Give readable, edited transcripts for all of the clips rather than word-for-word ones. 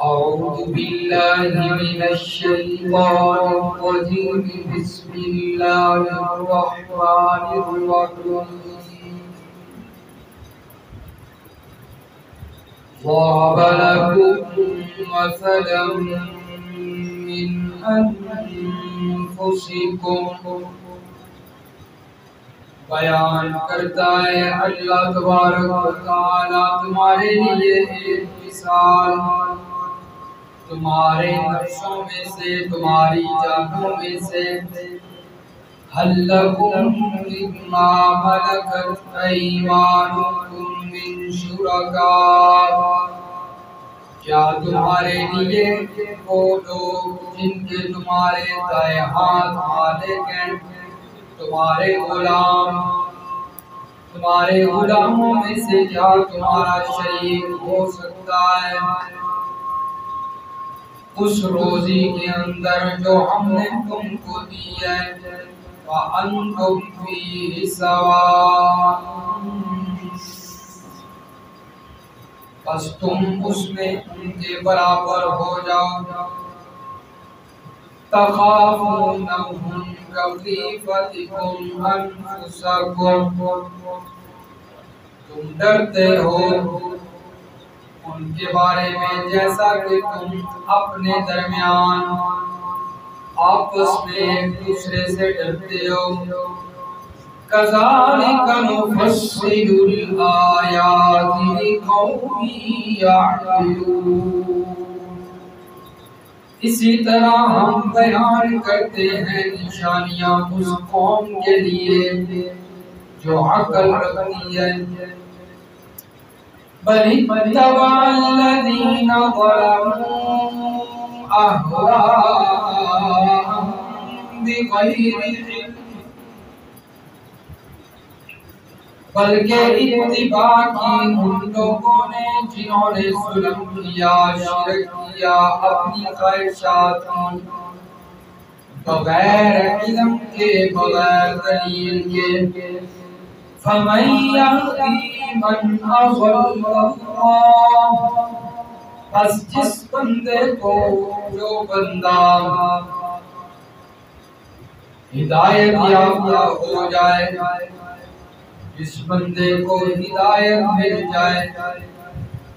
أعوذ بالله من الشيطان الرجيم بسم الله الرحمن الرحيم ضرب لكم مثلا من أنفسكم بیان کرتا ہے اللہ تبارک و تعالی تمہارے لیے ایک مثال تمہارے نفسوں میں سے تمہاری جانوں میں سے هل لكم مما ملكت أيمانكم من شركاء کیا تمہارے لیے وہ لوگ جن کے تمہارے دائیں ہاتھ مالک ہیں تمہارے غلاموں میں سے کیا تمہارا شریک ہو سکتا ہے اس روزی کے اندر جو ہم نے تم کو دی ہے وَأَنْتُمْ فِيهِ سَوَاءٌ بس تم اس میں ان کے برابر ہو جاؤ تَخَافُونَهُمْ كَخِيفَتِكُمْ أَنفُسَكُمْ تم ڈرتے ہو ان کے بارے میں جیسا کہ تم اپنے درمیان آپس میں ایک دوسرے سے ڈرتے ہو كَذَلِكَ نُفَصِّلُ الْآيَاتِ لِقَوْمٍ يَعْقِلُونَ اسی طرح ہم بیان کرتے ہیں نشانیاں اس قوم کے لیے جو عقل رکھتی ہے بل اتبع الذين ظلموا أهواءهم بغير علم بلکہ اتباع کی ان لوگوں نے جنہوں نے ظلم کیا شرک کیا اپنی خواہشات کی بغیر علم کے بغیر دلیل کے فَمَن يَهْدِي مَنْ أَضَلَّ اللَّهُ بس جس بندے کو جو بندہ ہدایت یافتہ ہو جائے جس بندے کو ہدایت مل جائے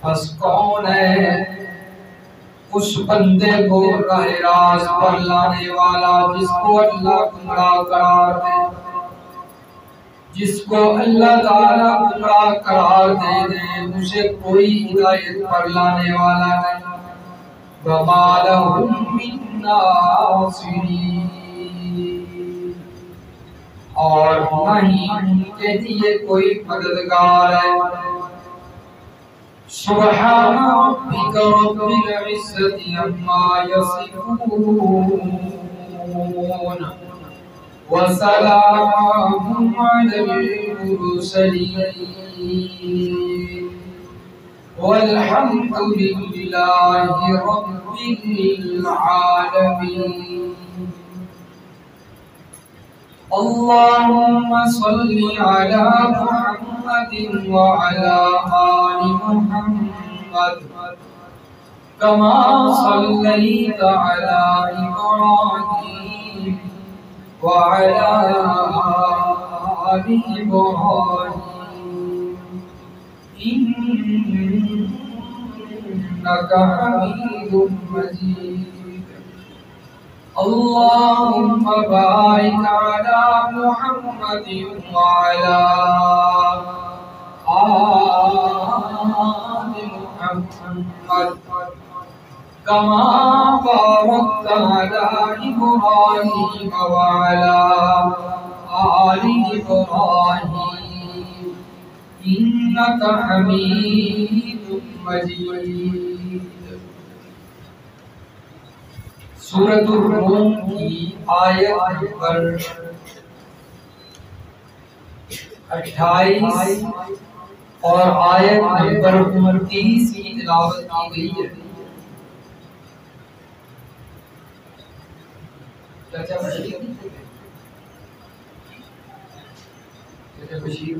بس کون ہے اس بندے کو راہ راست پر لانے والا جس کو اللہ گمراہ قرار دے جس کو اللہ تعالیٰ گمراہ قرار دے دے اسے کوئی ہدایت پر لانے والا نہیں وَمَا لَهُم مِّن نَاصِرِينَ اور نہ ہی ان کے لیے کوئی مددگار ہے سبحان ربک رب العزة عما يصفون وسلام على المرسلين والحمد لله رب العالمين اللهم صل على محمد وعلى آل محمد كما صليت على إبراهيم وعلى آل إبراهيم إنك حميد مجيد اللهم بارك على محمد وعلى آل محمد كما باركت على إبراهيم وعلى آل إبراهيم إنك حميد مجيد سورۃ الروم کی آیت نمبر 28 اور آیت نمبر 29 کی تلاوت کی گئی ہے چاچا بشیر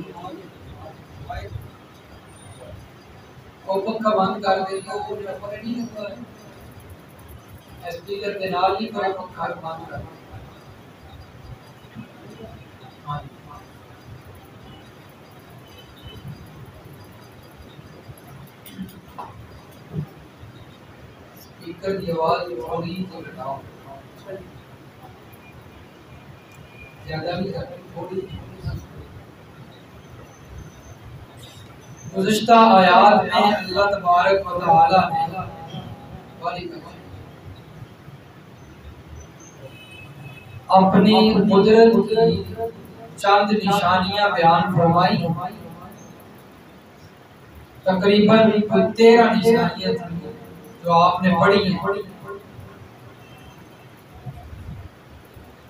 وہ پکا بند کر دے تو وہ پکا نہیں ہوتا ہے اسپیکر کے نال ہی پر پکا بند کر دے اسپیکر کی آواز تھوڑی تو لگاؤ زیادہ بھی تھوڑی گزشتہ آیات میں اللہ تبارک و تعالی نے اپنی قدرت کی چند نشانیاں بیان فرمائی تقریباً 13 نشانیاں تھیں جو آپ نے پڑھی ہیں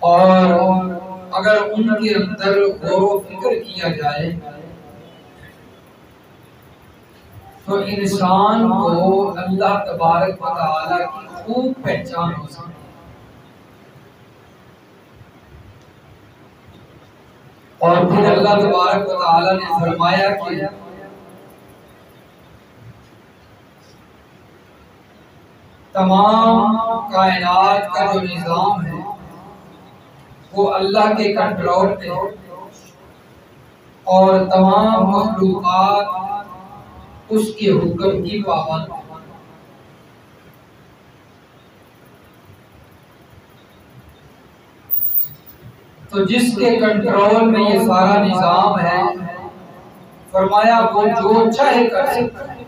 اور اگر ان کے اندر غور و فکر کیا جائے تو انسان کو اللہ تبارک و تعالی کی خوب پہچان ہو سکتی ہے اور پھر اللہ تبارک و تعالی نے فرمایا کہ تمام کائنات کا جو نظام ہے وہ اللہ کے کنٹرول میں ہے اور تمام مخلوقات اس کے حکم کی پابند ہے تو جس کے کنٹرول میں یہ سارا نظام ہے فرمایا وہ جو چاہے کر سکتا ہے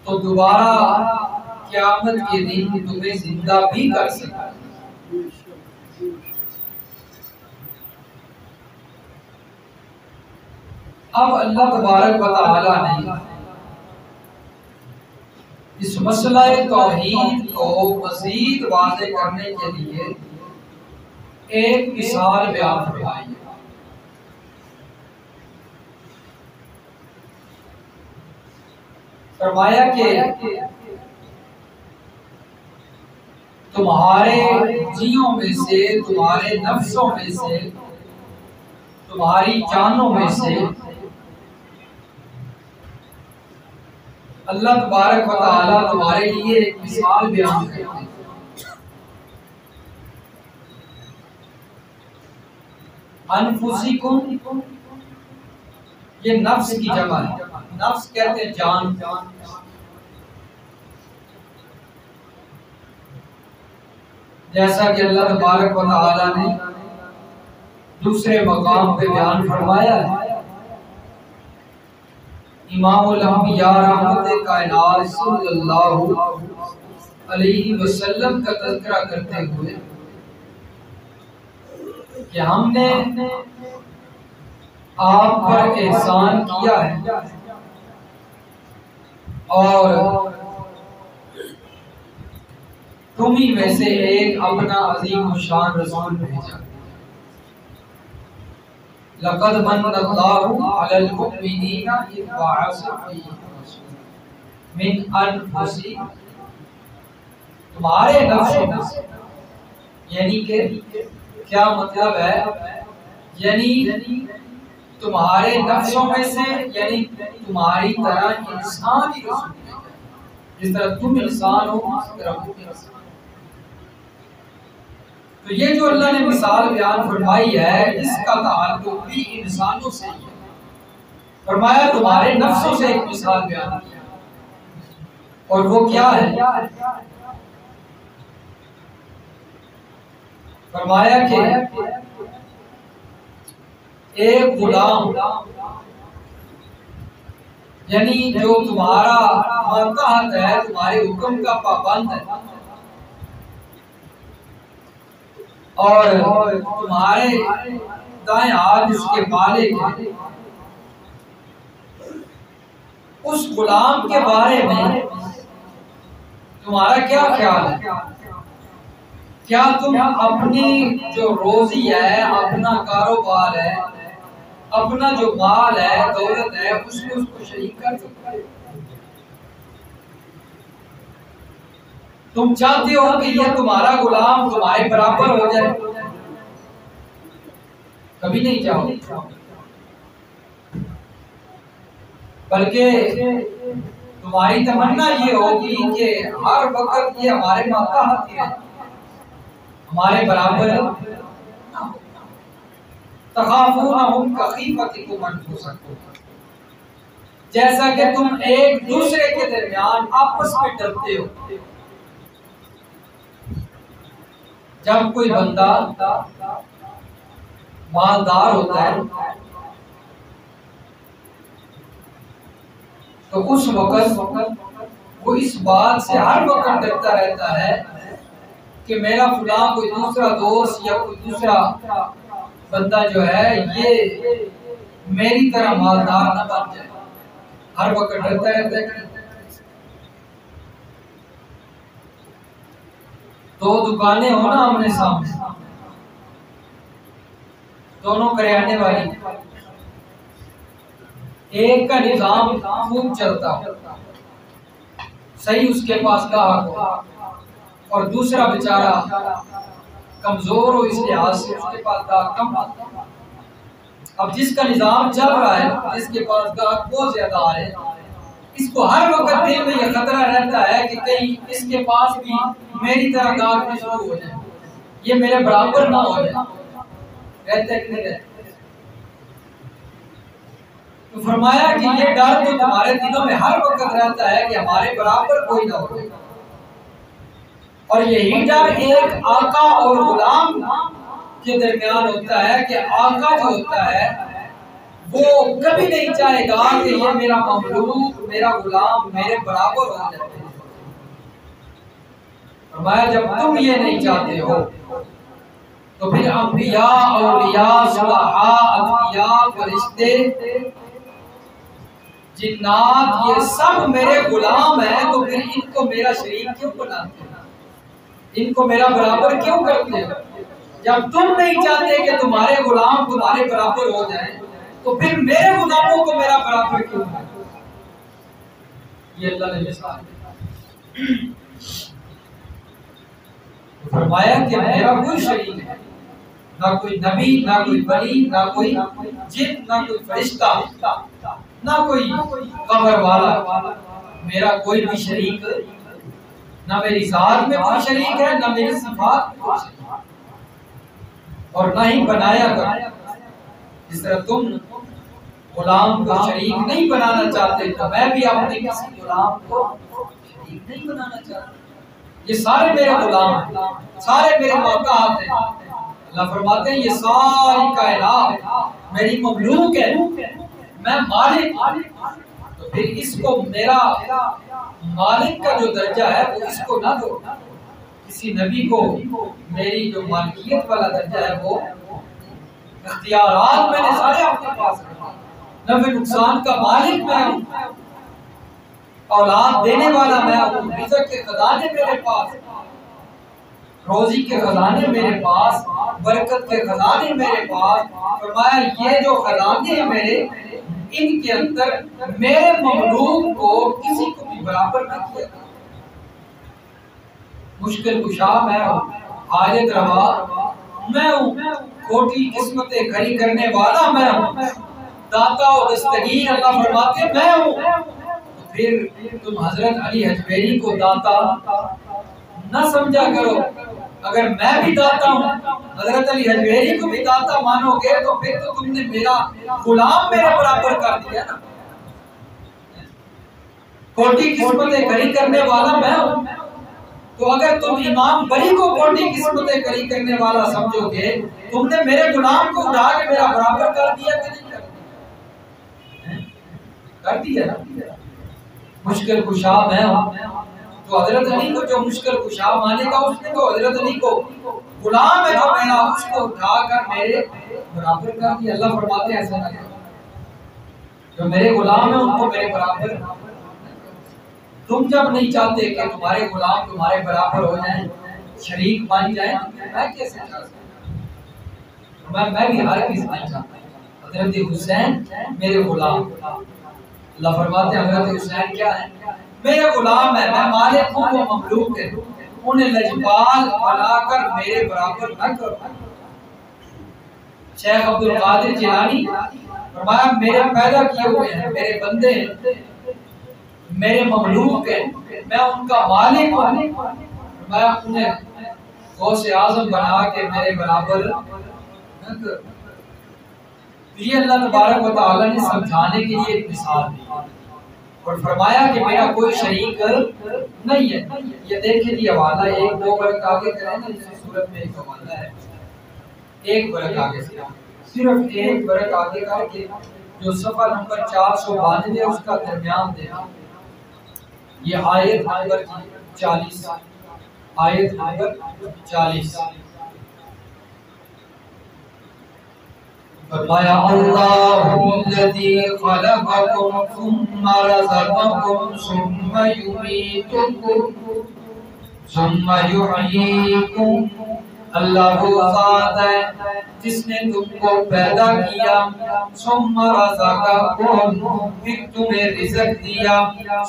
تو دوبارہ قیامت کے دن تمہیں زندہ بھی کر سکتا ہے اب اللہ تبارک و تعالی نے اس مسئلہ توحید کو مزید واضح کرنے کے لیے ایک مثال بیان فرمائی ہے فرمایا کہ تمہارے جیوں میں سے تمہارے نفسوں میں سے تمہاری جانوں میں سے اللہ تبارک و تعالی تمہارے لیے ایک مثال بیان کرتے ہیں انفسکم یہ نفس کی جمع ہے نفس کہتے ہیں جان جیسا کہ اللہ تبارک و تعالی نے دوسرے مقام پہ بیان فرمایا ہے امام الانبیاء رحمت کائنات صلی اللہ علیہ وسلم کا تذکرہ کرتے ہوئے کہ ہم نے آپ پر احسان کیا ہے اور تم ہی میں سے ایک اپنا عظیم الشان رسول بھیجا لقد من اللہ علی المؤمنین اذ بعث فیہم رسولا من انفسہم تمہارے نفسوں میں سے یعنی کہ کیا مطلب ہے یعنی تمہارے نفسوں میں سے یعنی تمہاری طرح انسان ہی رسول ہے جس طرح تم انسان ہو اس طرح وہ انسان تو یہ جو اللہ نے مثال بیان فرمائی ہے اس کا تعلق بھی انسانوں سے ہے فرمایا تمہارے نفسوں سے ایک مثال بیان کیا اور وہ کیا ہے فرمایا کہ ایک غلام یعنی جو تمہارا ماتحت ہے تمہارے حکم کا پابند ہے اور تمہارے دائیں ہاتھ اس کے مالک ہیں اس غلام کے بارے میں تمہارا کیا خیال ہے کیا تم اپنی جو روزی ہے اپنا کاروبار ہے اپنا جو مال ہے دولت ہے اس میں اس کو شریک کر سکتے ہو تم چاہتے ہو کہ یہ تمہارا غلام تمہارے برابر ہو جائے کبھی نہیں چاہو بلکہ تمہاری تمنا یہ ہوگی کہ ہر وقت یہ ہمارے ماتحت ہیں، ہمارے برابر تخافونہم کخیفتکم انفسکم، جیسا کہ تم ایک دوسرے کے درمیان آپس میں ڈرتے ہو۔ جب کوئی بندہ مالدار ہوتا ہے تو اس وقت وہ اس بات سے ہر وقت ڈرتا رہتا ہے کہ میرا فلاں کوئی دوسرا دوست یا کوئی دوسرا بندہ جو ہے یہ میری طرح مالدار نہ بن جائے، ہر وقت ڈرتا رہتا ہے۔ دو دکانیں ہو نا آمنے سامنے، دونوں کریانے والی، ایک کا نظام خوب چلتا صحیح، اس کے پاس گاہک ہو، اور دوسرا بیچارہ کمزور ہو اس لحاظ سے اس کے پاس گاہک کم آتا۔ اب جس کا نظام چل رہا ہے، جس کے پاس گاہک بہت زیادہ آئے، اس کو ہر وقت دل میں یہ خطرہ رہتا ہے کہ کہیں اس کے پاس بھی میری طرح گاہک نہ شروع ہو جائے، یہ میرے برابر نہ ہو جائے، رہتا ہے کہ نہیں رہتا؟ تو فرمایا کہ یہ ڈر تو تمہارے دلوں میں ہر وقت رہتا ہے کہ ہمارے برابر کوئی نہ ہو، اور یہی ڈر ایک آقا اور غلام کے درمیان ہوتا ہے کہ آقا جو ہوتا ہے وہ کبھی نہیں چاہے گا کہ یہ میرا مملوک، میرا غلام میرے برابر ہو جائے۔ فرمایا جب تم یہ نہیں چاہتے ہو تو پھر انبیاء، اولیاء، صلحاء، اتقیاء، فرشتے، جنات، یہ سب میرے غلام ہیں، تو پھر ان کو میرا شریک کیوں بناتے ہیں؟ ان کو میرا برابر کیوں کرتے ہو؟ جب تم نہیں چاہتے کہ تمہارے غلام تمہارے برابر ہو جائیں تو پھر میرے غلاموں کو میرا برابر کیوں ہے؟ یہ اللہ نے مثال دی۔ فرمایا کہ میرا کوئی شریک ہے، نہ کوئی نبی، نہ کوئی ولی، نہ کوئی جن، نہ کوئی فرشتہ، نہ کوئی قبر والا، میرا کوئی بھی شریک، نہ میری ذات میں کوئی شریک ہے، نہ میری صفات میں کوئی شریک ہے، اور نہ ہی بنایا کر۔ جس طرح تم غلام کو شریک نہیں بنانا چاہتے تو میں بھی اپنے کسی غلام کو شریک نہیں بنانا چاہتا۔ یہ سارے میرے غلام ہیں، سارے میرے ماتحت ہیں۔ اللہ فرماتے ہیں یہ ساری کائنات میری مملوک ہے، میں مالک، تو پھر اس کو میرا مالک کا جو درجہ ہے وہ اس کو نہ دو۔ کسی نبی کو میری جو مالکیت والا درجہ ہے وہ اختیارات میں نے سارے اپنے پاس رکھا، نفع نقصان کا مالک میں ہوں، اولاد دینے والا میں ہوں، رزق کے خزانے میرے پاس، روزی کے خزانے میرے پاس، برکت کے خزانے میرے پاس۔ فرمایا یہ جو خزانے ہیں میرے، ان کے اندر میرے مملوک کو کسی کو بھی برابر نہ کیا۔ مشکل کشا میں ہوں، حاجت روا میں ہوں، کھوٹی قسمتیں کھڑی کرنے والا میں ہوں، داتا و دستگیر اللہ فرماتے میں ہوں۔ تو پھر تم حضرت علی حجویری کو داتا نہ سمجھا کرو۔ اگر میں بھی داتا ہوں، حضرت علی حجویری کو بھی داتا مانو گے تو پھر تو تم نے میرا غلام میرے برابر کر دیا نا۔ کھوٹی قسمتیں کھڑی کرنے والا میں ہوں، تو اگر تم امام بری کو کھوٹی قسمتیں کھڑی کرنے والا سمجھو گے، تم نے میرے غلام کو اٹھا کے میرا برابر کر دیا کہ نہیں کر دیا؟ مشکل کشا میں ہوں، تو حضرت علی کو جو مشکل کشا مانے گا اس نے تو حضرت علی کو غلام ہے جو میرا، اس کو اٹھا کر میرے برابر کر دیا۔ اللہ فرماتے ہیں ایسا نہ کرو، جو میرے غلام ہیں ان کو میرے برابر۔ تم جب نہیں چاہتے کہ تمہارے غلام تمہارے برابر ہو جائیں، شریک بن جائیں، میں کیسے چاہ سکتا؟ میں بھی ہر کس نہیں چاہتا۔ حضرت حسین میرے غلام، اللہ فرماتے ہیں حضرت حسین کیا ہے؟ میرے غلام ہے، میں مالک ہوں، وہ مملوک ہے، انہیں لجپال بنا کر میرے برابر نہ کرو۔ شیخ عبد القادر جیلانی فرمایا میرے پیدا کیے ہوئے ہیں، میرے بندے ہیں، میرے مملوک ہیں، میں ان کا مالک ہوں، میں انہیں غوث اعظم بنا کے میرے برابر نہ کر۔ یہ اللہ تبارک و تعالیٰ نے سمجھانے کے لیے ایک مثال دی اور فرمایا کہ میرا کوئی شریک نہیں ہے۔ یہ دیکھیں جی حوالہ ایک دو برق آگے کریں نا، اس صورت میں ایک حوالہ ہے، ایک برق آگے سے صرف ایک برق آگے کر کے جو صفحہ نمبر 492 اس کا درمیان دینا، یہ آیت نمبر 40، آیت نمبر 40 فرمایا اللہ الذی خلقکم ثم رزقکم ثم یمیتکم ثم یحییکم، اللہ وہ ذات ہے جس نے تم کو پیدا کیا، ثم رزقکم پھر تمہیں رزق دیا،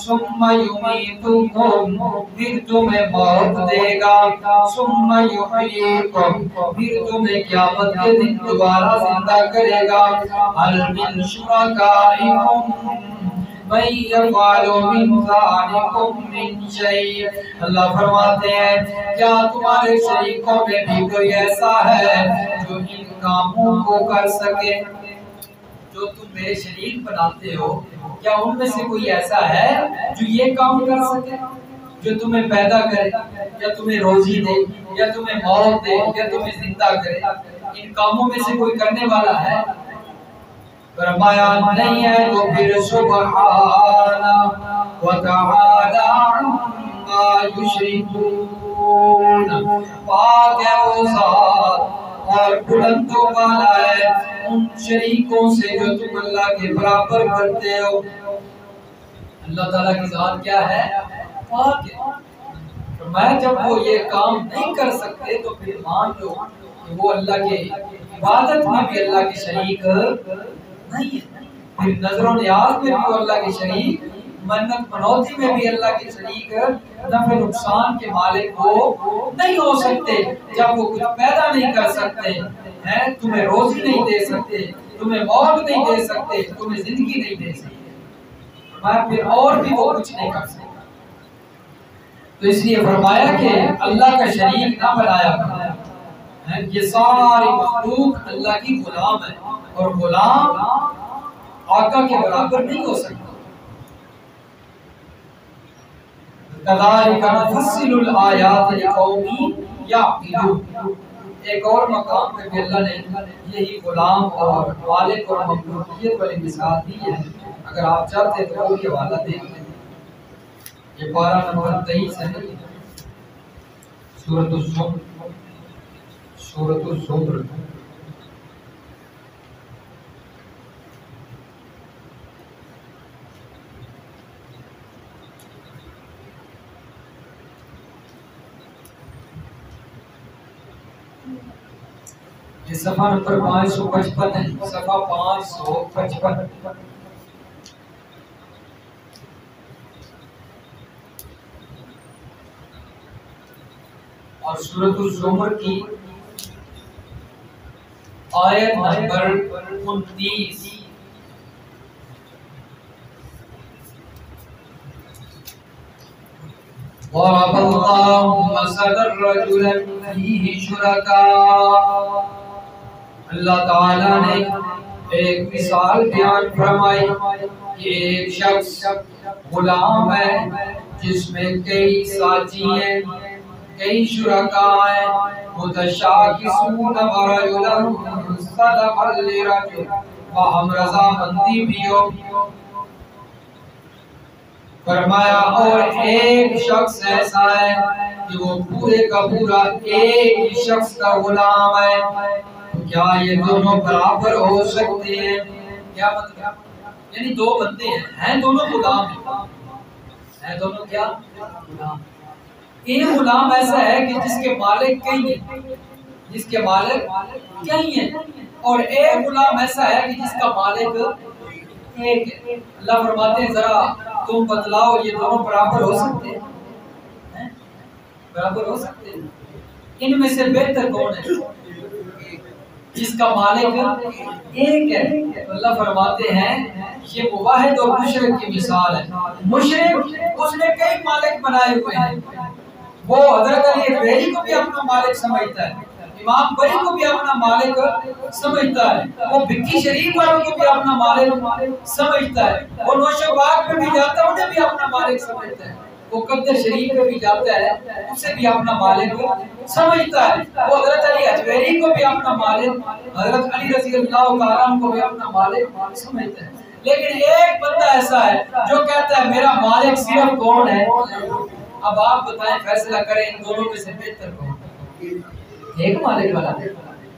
ثم یمیتکم پھر تمہیں موت دے گا، ثم یحییکم پھر تمہیں قیامت کے دن دوبارہ زندہ کرے گا۔ هل من شرکائکم من یفعل من ذلکم من شیء، اللہ فرماتے ہیں کیا تمہارے شریکوں میں بھی کوئی ایسا ہے جو ان کاموں کو کر سکے؟ جو تم میرے شریک بناتے ہو کیا ان میں سے کوئی ایسا ہے جو یہ کام کر سکے، جو تمہیں پیدا کرے یا تمہیں روزی دے یا تمہیں موت دے یا تمہیں زندہ کرے؟ ان کاموں میں سے کوئی کرنے والا ہے؟ فرمایا نہیں ہے تو پھر سبحانہ وتعالی عما یشرکون، پاک ہے وہ ذات اور بلند و بالا ہے ان شریکوں سے جو تم اللہ کے برابر کرتے ہو۔ اللہ تعالیٰ کی ذات کیا ہے؟ پاک ہے۔ فرمایا جب وہ یہ کام نہیں کر سکتے تو پھر مان لو کہ وہ اللہ کے عبادت میں بھی اللہ کے شریک نہیں ہے، پھر نظر و نیاز میں بھی وہ اللہ کے شریک، منت منوتی میں بھی اللہ کے شریک، نفع نقصان کے مالک وہ نہیں ہو سکتے جب وہ کچھ پیدا نہیں کر سکتے ہیں، تمہیں روزی نہیں دے سکتے، تمہیں موت نہیں دے سکتے، تمہیں زندگی نہیں دے سکتے، پھر اور بھی وہ کچھ نہیں کر سکتے۔ تو اس لیے فرمایا کہ اللہ کا شریک نہ بنایا کرو۔ یہ ساری مخلوق اللہ کی غلام ہے اور غلام آقا کے برابر نہیں ہو سکتا۔ کذالک نفصل الآیات لقوم یعقلون، ایک اور مقام پہ بھی اللہ نے یہی غلام اور مالک اور مملوکیت والی مثال دی ہے۔ اگر آپ چاہتے تو وہ بھی حوالہ دیکھ لیں، یہ پارہ نمبر 23 ہے، سورۃ الزمر، سورۃ الزمر۔ یہ صفحہ نمبر 555 ہے، صفحہ 555۔ اور سورۃ الزمر کی آیت نمبر 29۔ ضرب اللہ مثلا رجلا فیہ شرکاء، اللہ تعالیٰ نے ایک مثال بیان فرمائی کہ ایک شخص غلام ہے جس میں کئی ساتھی ہیں، کئی شرکاء ہیں، متشاکسون ورجلا صدقا لرجل، باہم رضامندی بھی ہو۔ فرمایا اور ایک شخص ایسا ہے کہ وہ پورے کا پورا ایک ہی شخص کا غلام ہے، کیا یہ دونوں برابر ہو سکتے ہیں؟ کیا مطلب؟ یعنی دو بندے ہیں دونوں غلام ہیں دونوں کیا؟ غلام۔ ایک غلام ایسا ہے کہ جس کے مالک کئی ہیں، جس کے مالک کئی ہیں، اور ایک غلام ایسا ہے کہ جس کا مالک ایک ہے۔ اللہ فرماتے ہیں ذرا تم بتلاؤ یہ دونوں برابر ہو سکتے ہیں؟ برابر ہو سکتے ہیں؟ ان میں سے بہتر کون ہے؟ جس کا مالک ایک ہے. اللہ فرماتے ہیں یہ موحد اور مشرک کی مثال ہے. مشرک اس نے کئی مالک بنائے ہوئے ہیں. وہ حضرت علی حجویری کو بھی اپنا مالک سمجھتا ہے, امام بری کو بھی اپنا مالک سمجھتا ہے, وہ بکی شریف والوں کو بھی اپنا مالک سمجھتا ہے, وہ نوشو باغ میں بھی جاتا ہے انہیں بھی اپنا مالک سمجھتا ہے, وہ قدر شریف میں بھی جاتا ہے اسے بھی اپنا مالک سمجھتا ہے, وہ حضرت علی حجویری کو بھی اپنا مالک, حضرت علی رضی اللہ تعالیٰ عنہ کو بھی اپنا مالک سمجھتا ہے. لیکن ایک بندہ ایسا ہے جو کہتا ہے میرا مالک صرف کون ہے. اب آپ بتائیں فیصلہ کریں ان دونوں میں سے بہتر کون. ایک مالک والا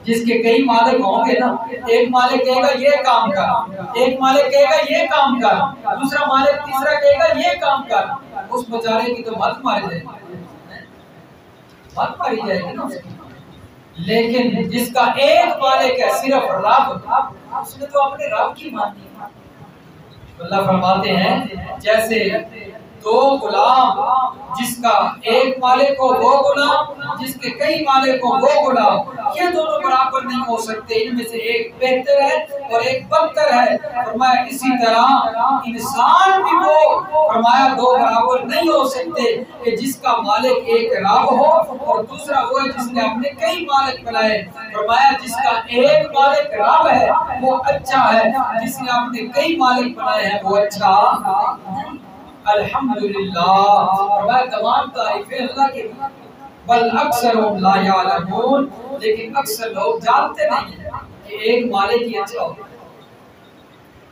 جس کے کئی مالک ہوں گے نا, ایک مالک کہے گا یہ کام کر, ایک مالک کہے گا یہ کام کر, دوسرا مالک تیسرا کہے گا یہ کام کر, اس بیچارے کی تو مت ماری جائے گی, مت ماری جائے گی نا اس کی. لیکن جس کا ایک مالک ہے صرف رب, اس نے تو اپنے رب کی مانی. اللہ فرماتے ہیں جیسے دو غلام جس کا ایک مالک ہو وہ غلام, جس کے کئی مالک ہو وہ غلام, یہ دونوں برابر نہیں ہو سکتے, ان میں سے ایک بہتر ہے اور ایک بدتر ہے. فرمایا اسی طرح انسان بھی وہ, فرمایا دو برابر نہیں ہو سکتے کہ جس کا مالک ایک رب ہو اور دوسرا وہ ہے جس نے اپنے کئی مالک بنائے. فرمایا جس کا ایک مالک رب ہے وہ اچھا ہے, جس نے اپنے کئی مالک بنائے ہیں وہ اچھا. الحمدللہ, فرمایا تمام تعریفیں اللہ کے لیے. بل اکثرهم لا یعلمون, لیکن اکثر لوگ جانتے نہیں ہیں کہ ایک مالک ہی اچھا ہو.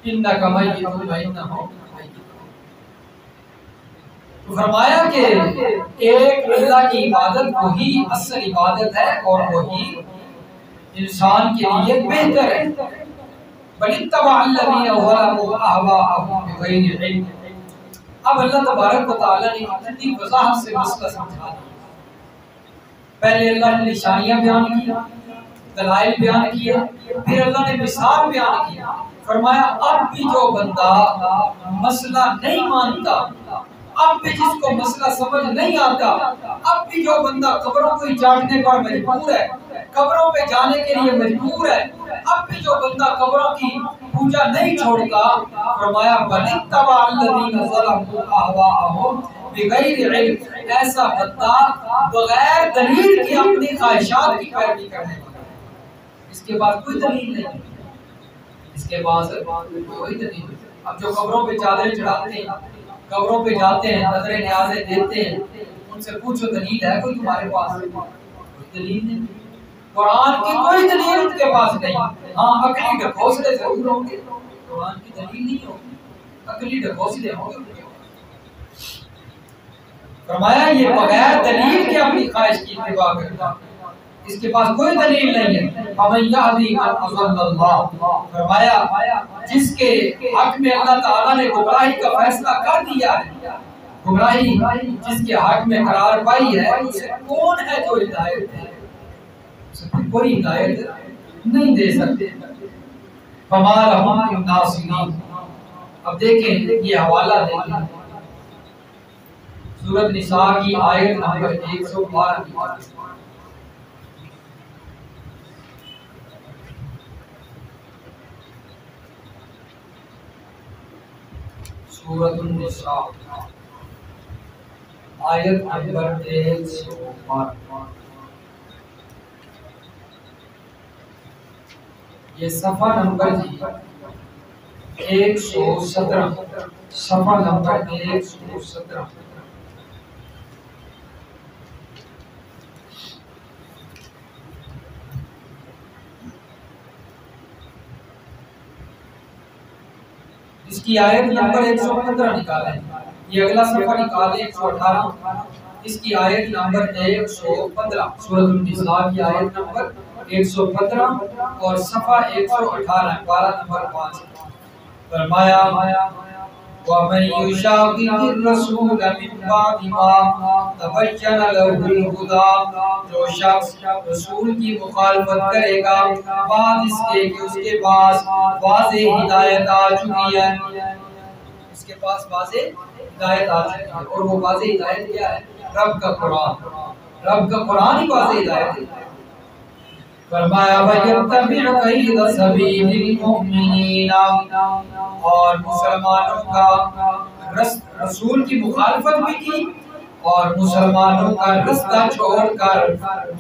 انک میت و انہم میتون. تو فرمایا کہ ایک اللہ کی عبادت وہی اصل عبادت ہے اور وہی انسان کے لیے بہتر ہے. بل اتبع الذین ظلموا اهواءهم بغیر علم. اب اللہ تبارک و تعالیٰ نے اتنی وضاحت سے مسئلہ سمجھا دیا. پہلے اللہ نے نشانیاں بیان کی, دلائل بیان کیا, پھر اللہ نے مثال بیان کیا. فرمایا اب بھی جو بندہ مسئلہ نہیں مانتا, اب بھی جس کو مسئلہ سمجھ نہیں آتا, اب بھی جو بندہ قبروں کو چاٹنے پر مجبور ہے, قبروں پہ جانے کے لیے مجبور ہے, اب بھی جو بندہ قبروں کی پوجا نہیں چھوڑتا, فرمایا بل اتبع الذین ظلموا اهواءهم بغیر علم. ایسا بندہ بغیر دلیل کے اپنی خواہشات کی پیروی کرنے والا, اس کے بعد کوئی دلیل نہیں, اس کے بعد کوئی دلیل نہیں. اب جو قبروں پہ چادریں چڑھاتے ہیں, قبروں پہ جاتے ہیں, نظریں نیازیں دیتے ہیں, ان سے پوچھو دلیل ہے کوئی تمہارے پاس؟ کوئی دلیل نہیں. قرآن کی کوئی دلیل ان کے پاس نہیں. ہاں عقلی ڈھکوسلے ضرور ہوں گے, قرآن کی دلیل نہیں ہوگی, عقلی ڈھکوسلے ہوں گے. فرمایا یہ بغیر دلیل کے اپنی خواہش کی اتباع کرتا, اس کے پاس کوئی دلیل نہیں ہے. فَمَن يَهْدِ مَنْ أَضَلَّ اللَّهُ. فرمایا جس کے حق میں اللہ تعالیٰ نے گمراہی کا فیصلہ کر دیا ہے, گمراہی جس کے حق میں قرار پائی ہے, اسے کون ہے جو ہدایت دے؟ اسے کوئی ہدایت نہیں دے سکتے. فَمَا لَهُم مِّن نَاصِرِينَ. اب دیکھیں یہ حوالہ دیکھیں سورۃ نساء کی آیت نمبر 112 کی. سورۃ النساء آیت نمبر 112. یہ صفحہ نمبر 117, صفحہ نمبر 117. اس کی آیت نمبر 115 نکالیں, یہ اگلا صفحہ نکالیں 118, اس کی آیت نمبر 115. سورۃ النساء کی آیت نمبر 115 اور صفحہ 118, 12 نمبر 5. فرمایا وَمَن يُشَاقِقِ الرَّسُولَ مِن بَعْدِ مَا تَبَيَّنَ لَهُ الْهُدَىٰ. جو شخص رسول کی مخالفت کرے گا بعد اس کے کہ اس کے پاس واضح ہدایت آ چکی ہے, اس کے پاس واضح ہدایت آ چکی ہے. اور وہ واضح ہدایت کیا ہے؟ رب کا قرآن. رب کا قرآن ہی واضح ہدایت ہے. فرمایا وَيَتَّبِعْ غَيْرَ سَبِيلِ الْمُؤْمِنِينَ، اور مسلمانوں کا رسول کی مخالفت بھی کی اور مسلمانوں کا رستہ چھوڑ کر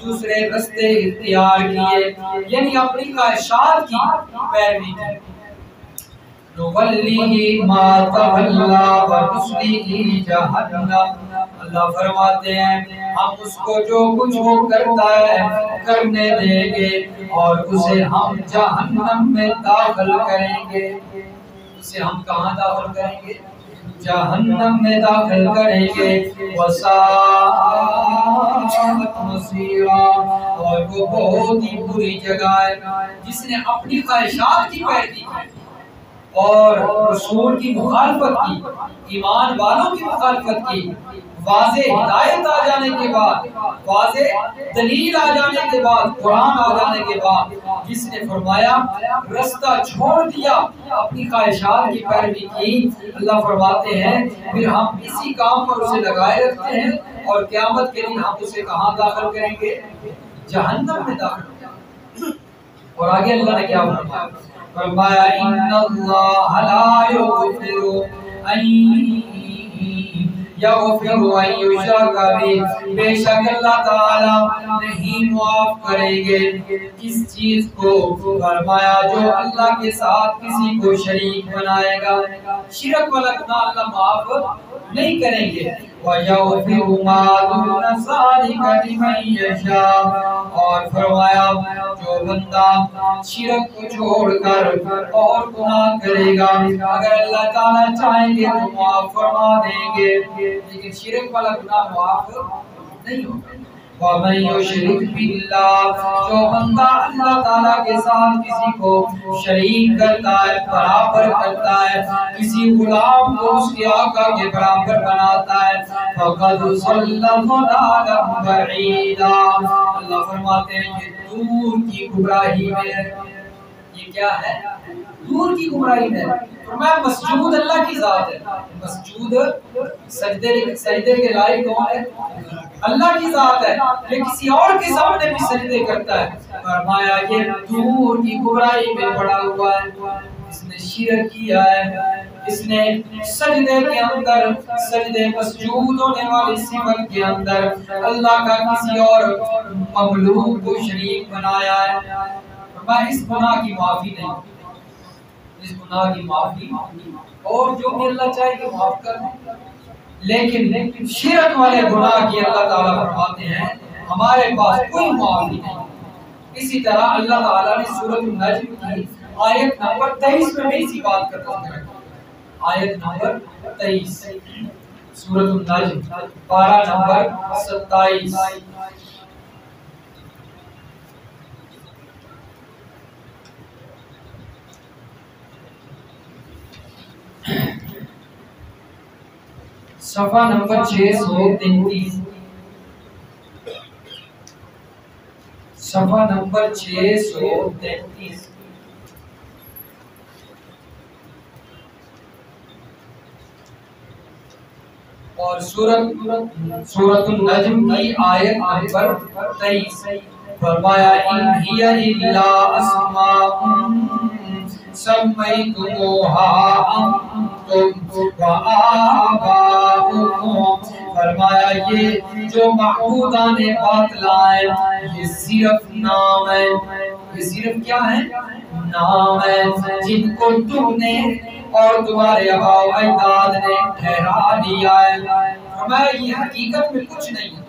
دوسرے رستے اختیار کیے، یعنی اپنی خواہشات کی پیروی کی۔ نُوَلِّهِ مَا تَوَلَّى وَنُصْلِهِ جَهَنَّمَ، اللہ فرماتے ہیں ہم اس کو جو کچھ وہ کرتا ہے کرنے دیں گے اور اسے ہم جہنم میں داخل کریں گے۔ اسے ہم کہاں داخل کریں گے؟ جہنم میں داخل کریں گے۔ وَسَاءَتْ مَصِيرًا، اور وہ بہت ہی بری جگہ ہے۔ جس نے اپنی خواہشات کی پیروی کی اور رسول کی مخالفت کی، ایمان والوں کی مخالفت کی، واضح ہدایت آ جانے کے بعد، واضح دلیل آ جانے کے بعد، قرآن آ جانے کے بعد جس نے فرمایا رستہ چھوڑ دیا، اپنی خواہشات کی پیروی کی، اللہ فرماتے ہیں پھر ہم اسی کام پر اسے لگائے رکھتے ہیں اور قیامت کے دن ہم اسے کہاں داخل کریں گے؟ جہنم میں داخل کریں گے۔ اور آگے اللہ نے کیا فرمایا؟ فرمایا ان اللہ لا یغفر ان یشرک بہ، بے شک اللہ تعالی نہیں معاف کریں گے کس چیز کو؟ فرمایا جو اللہ کے ساتھ کسی کو شریک بنائے گا، شرک والا گناہ اللہ معاف نہیں کریں گے۔ وَيَغْفِرُ مَا دُونَ ذَلِكَ لِمَن يَشَاءُ، اور فرمایا جو بندہ شرک کو چھوڑ کر اور گناہ کرے گا اگر اللہ تعالیٰ چاہیں گے تو معاف فرما دیں گے، لیکن شرک والا گناہ معاف نہیں ہوگا۔ وَمَن يُشْرِكْ بِاللَّهِ، جو بندہ اللہ تعالیٰ کے ساتھ کسی کو شریک کرتا ہے، برابر کرتا ہے، کسی غلام کو اس کے آقا کے برابر بناتا ہے، فَقَدْ ضَلَّ ضَلَالًا بَعِيدًا، اللہ فرماتے ہیں یہ دور کی گمراہی میں ہے۔ یہ کیا ہے؟ دور کی گمراہی میں ہے۔ فرمایا مسجود اللہ کی ذات ہے، مسجود سجدے کے لائق کون ہے؟ اللہ کی ذات ہے، یہ کسی اور کے سامنے بھی سجدے کرتا ہے۔ فرمایا یہ دور کی گمراہی میں پڑا ہوا ہے، اس نے شرک کیا ہے، اس نے سجدے کے اندر، سجدے مسجود ہونے والی صفت کے اندر اللہ کا کسی اور مخلوق کو شریک بنایا ہے۔ فرمایا اس گناہ کی معافی نہیں، اس گناہ کی معافی اور جو بھی اللہ چاہے کہ معاف کر دے، لیکن شرک والے گناہ کی اللہ تعالیٰ فرماتے ہیں ہمارے پاس کوئی معافی نہیں۔ اسی طرح اللہ تعالیٰ نے سورۃ النجم کی آیت نمبر 23 میں بھی اسی بات کا تذکرہ کیا۔ آیت نمبر 23 سورۃ النجم پارہ نمبر 27۔ صفحہ نمبر 633، صفحہ نمبر 633۔ اور سورۃ النجم کی آیت نمبر 23، فرمایا ان ہی الا اسماء سمیتموها انتم وآباؤکم، فرمایا یہ جو معبودان باطل ہیں یہ صرف نام ہے، یہ صرف کیا ہے؟ نام ہے، جن کو تم نے اور تمہارے آباء و اجداد نے ٹھہرا لیا ہے۔ فرمایا یہ حقیقت میں کچھ نہیں ہے۔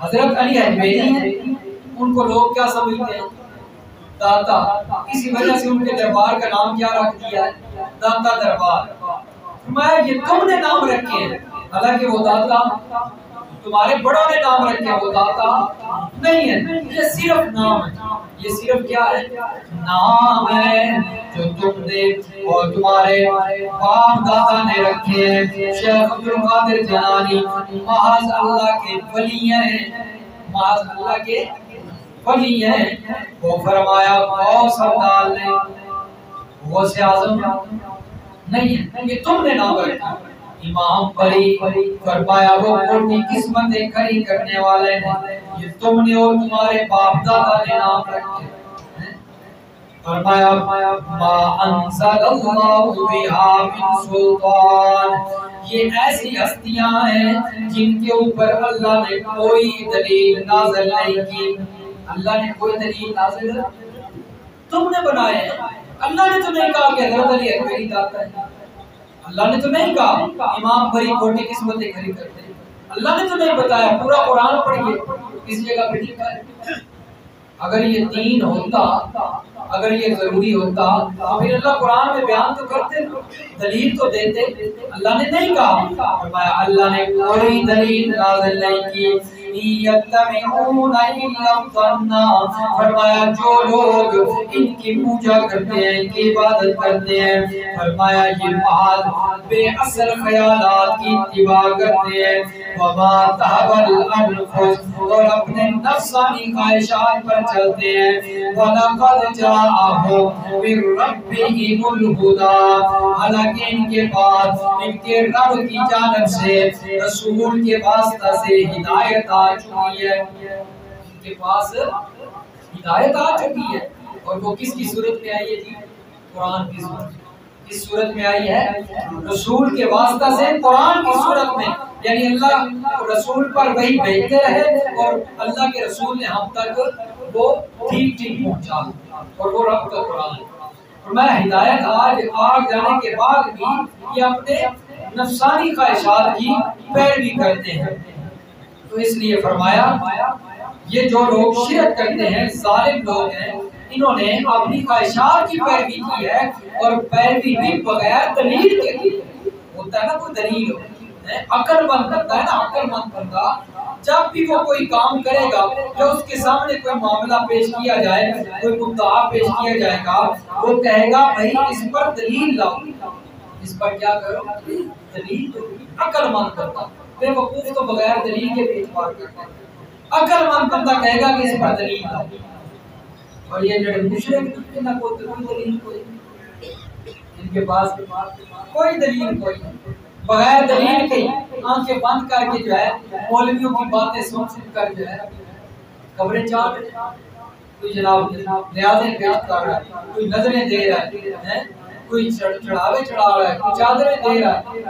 حضرت علی اجمیری ہیں، ان کو لوگ کیا سمجھتے ہیں؟ داتا، اسی وجہ سے ان کے دربار کا نام کیا رکھ دیا ہے؟ داتا دربار۔ فرمایا یہ تم نے نام رکھے ہیں، حالانکہ وہ داتا تمہارے بڑوں نے نام رکھے، وہ داتا نہیں ہے، یہ صرف نام ہے۔ یہ صرف کیا ہے؟ نام ہے جو تم نے اور تمہارے باپ دادا نے رکھے ہیں۔ شیخ عبد القادر جیلانی محض اللہ کے ولی ہیں، محض اللہ کے ولی ہیں۔ وہ فرمایا غوث ڈال لیں، غوث اعظم نہیں ہے، یہ تم نے نام رکھا، امام بری فرمایا وہ موٹی قسمتیں کھڑی کرنے والے ہیں یہ تم نے اور تمہارے باپ دادا نے نام رکھے. فرمایا ما انزل اللہ بہا من سلطان، یہ ایسی ہستیاں ہیں جن کے اوپر اللہ نے کوئی دلیل نازل نہیں کی. اللہ نے کوئی دلیل نازل تم نے بنائے ہیں. اللہ نے تو نہیں کہا کہ حضرت علی میری داتا ہے. اللہ نے تو نہیں کہا امام بری کوٹی قسمتیں کھڑی کرتے ہیں. اللہ نے تو نہیں بتایا. پورا قرآن پڑھیے کس جگہ پہ لکھا ہے. اگر یہ دین ہوتا، اگر یہ ضروری ہوتا تو پھر اللہ قرآن میں بیان تو کرتے، دلیل تو دیتے. اللہ نے نہیں کہا. فرمایا اللہ نے کوئی دلیل نازل نہیں کی. یتبعون الا الظن، فرمایا جو لوگ ان کی پوجا کرتے ہیں، ان کی عبادت کرتے ہیں، فرمایا یہ محض بے اصل خیالات کی اتباع کرتے ہیں. وما تهوى الانفس، اور اپنے نفسانی خواہشات پر چلتے ہیں. وَلَقَدْ جَاءَهُم مِّن رَّبِّهِمُ الْهُدَىٰ، حالانکہ ان کے پاس ان کے رب کی جانب سے رسول کے واسطہ سے ہدایت آ چکی ہے. ان کے پاس ہدایت آ چکی ہے. اور وہ کس کی صورت میں آئی ہے جی؟ قرآن کی صورت. اس صورت میں آئی ہے رسول کے واسطہ سے قرآن کی صورت میں. یعنی اللہ رسول پر وہی بھیجتے رہے اور اللہ کے رسول نے ہم تک وہ ٹھیک پہنچا اور وہ رب کا قرآن. اور میں ہدایت آگ جانے کے بعد بھی یہ اپنے نفسانی خواہشات کی پیروی کرتے ہیں. تو اس لیے فرمایا یہ جو لوگ شرک کرتے ہیں ظالم لوگ ہیں، انہوں نے اپنی خواہشات کی پیروی کی ہے اور پیروی بھی بغیر دلیل کے کی. ہوتا ہے نا کوئی دلیل ہو، عقل مند بنتا ہے نا، عقل مند بندہ جب بھی وہ کوئی کام کرے گا یا اس کے سامنے کوئی معاملہ پیش کیا جائے، کوئی مدعا پیش کیا جائے گا، وہ کہے گا بھائی اس پر دلیل لاؤ، اس پر کیا کرو دلیل دو. عقل مند بندہ، بے وقوف تو بغیر دلیل کے بھی اعتبار کرتا ہے. عقل مند بندہ کہے گا کہ اس پر دلیل لاؤ. اور یہ جو مشرک نہ کوئی دلیل، کوئی ان کے پاس کوئی دلیل کوئی بغیر دلیل کے آنکھیں بند کر کے جو ہے مولویوں کی باتیں سن کر جو ہے قبریں چاٹ، کوئی جناب نیازیں پیش کر رہا ہے، کوئی نظریں دے رہا ہے، کوئی چڑھاوے چڑھا رہا ہے، کوئی چادریں دے رہا ہے،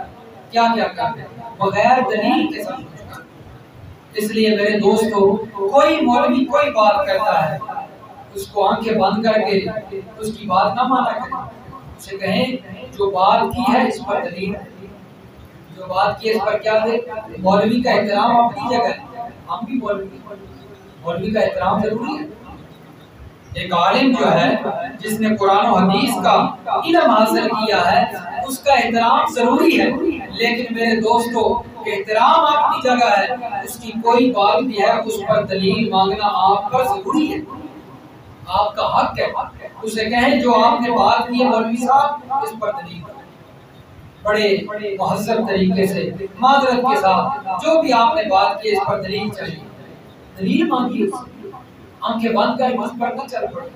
کیا کیا کر رہے ہیں بغیر دلیل کے سب کچھ کر. اس لیے میرے دوستو کوئی مولوی کوئی بات کرتا ہے اس کو آنکھیں بند کر کے اس کی بات نہ مانا کریں. اسے کہیں جو بات کی ہے اس پر دلیل ہے، جو بات کی ہے اس پر کیا دے. مولوی کا احترام اپنی جگہ ہے، ہم بھی مولوی کا احترام ضروری ہے. ایک عالم جو ہے جس نے قرآن و حدیث کا علم حاصل کیا ہے اس کا احترام ضروری ہے. لیکن میرے دوستو احترام اپنی جگہ ہے، اس کی کوئی بات بھی ہے اس پر دلیل مانگنا آپ پر ضروری ہے، آپ کا حق ہے. اسے کہیں جو آپ نے بات کی ہے مولوی صاحب اس پر دلیل بڑے مہذب طریقے سے معذرت کے ساتھ جو بھی آپ نے بات کی اس پر دلیل چاہیے، دلیل مانگیے. آنکھیں بند کر اس پر نہ چل پڑے.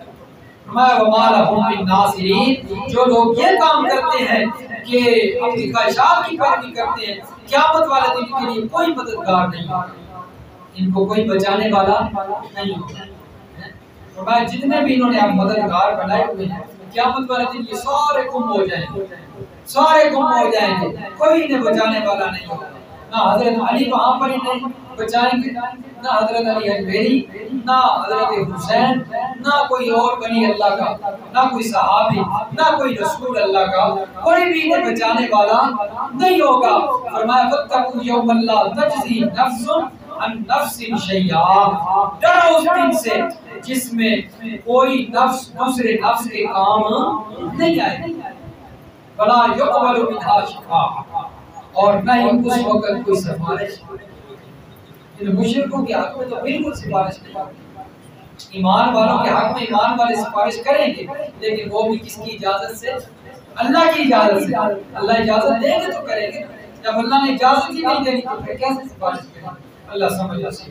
فرمایا وما لهم من ناصرین، جو لوگ یہ کام کرتے ہیں کہ اپنی خواہشات کی پیروی کرتے ہیں، قیامت والے دن کے لیے کوئی مددگار نہیں ہوگا، ان کو کوئی بچانے والا نہیں ہوگا. فرمایا جتنے بھی انہوں نے آپ مددگار بنائے ہوئے ہیں قیامت والے دن یہ سارے گم ہو جائیں گے، سارے گم ہو جائیں گے، کوئی انہیں بچانے والا نہیں ہوگا. نہ حضرت علی وہاں پر انہیں بچائیں گے، نہ حضرت علی اجمیری، نہ حضرت حسین، نہ کوئی اور ولی اللہ کا، نہ کوئی صحابی، نہ کوئی رسول اللہ کا، کوئی بھی انہیں بچانے والا نہیں ہوگا. فرمایا وَاتَّقُوا يَوْمًا لَا تَجْزِي نَفْسٌ عَن نَفْسٍ شَيْئًا، ڈرو اس دن سے جس میں کوئی نفس دوسرے نفس کے کام نہیں آئے گی. وَلَا يُقْبَلُ مِنْهَا شَفَاعَةٌ، اور نہ ہی اس وقت کوئی سفارش. ان مشرکوں کے حق میں تو بالکل سفارش نہیں ہوگی. ایمان والوں کے حق میں ایمان والے سفارش کریں گے، لیکن وہ بھی کس کی اجازت سے؟ اللہ کی اجازت سے. اللہ اجازت دیں گے تو کریں گے، جب اللہ نے اجازت ہی نہیں دینی تو پھر کیسے سفارش کریں؟ اللہ سمجھ آسے.